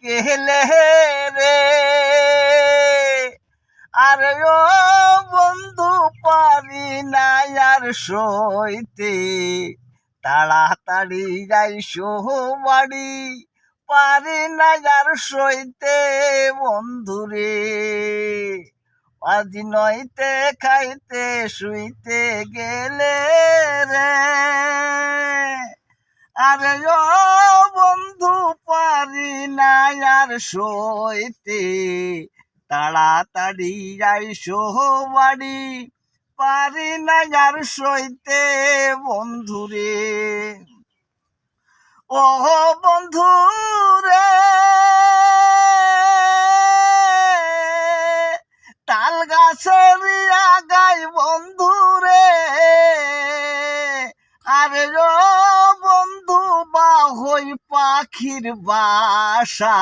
গেলে রে আরে ও বন্ধু পারি না আর সইতে তাড়াতাড়ি যাইসো বাড়ি পারি না আর সইতে বন্ধুরে আজ নইতে খাইতে শুইতে গেলে রে আরে ও বন্ধু পারি না আর সইতে তাড়াতাড়ি আইসো বাড়ি পারি না আর সইতে বন্ধুরে ও বন্ধুরে তাল গাছের আগাই বন্ধুরে আরে ও বন্ধু বাহই পাখির বাসা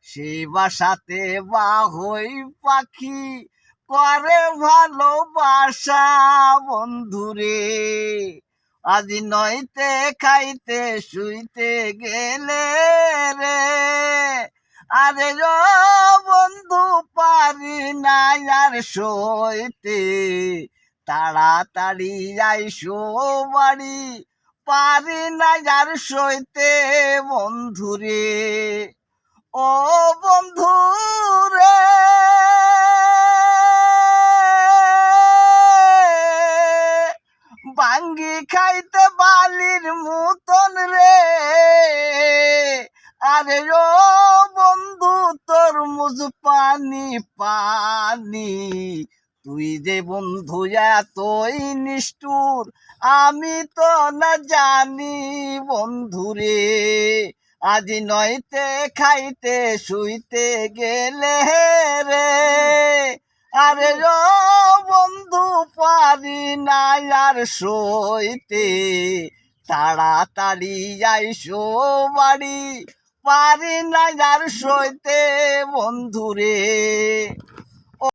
সেই বাসাতে বাহই পাখি করে ভালোবাসা বন্ধুরে আজ নইতে খাইতে শুইতে গেলে রে আরে ও বন্ধু পারি না আর সইতে তাড়াতাড়ি আইসো বাড়ি পারি না আর সইতে বন্ধুরে ও বন্ধুরে বাঙ্গি খাইতে বালির মতন রে আরে ও বন্ধু তরমুজ পানি পানি তুই যে বন্ধু এতই নিষ্ঠুর আমি তো না জানি বন্ধুরে আজ নইতে খাইতে শুইতে গেলে রে আরে ও বন্ধু পারি না আর সইতে তাড়াতাড়ি আইসো বাড়ি পারি না আর সইতে বন্ধুরে।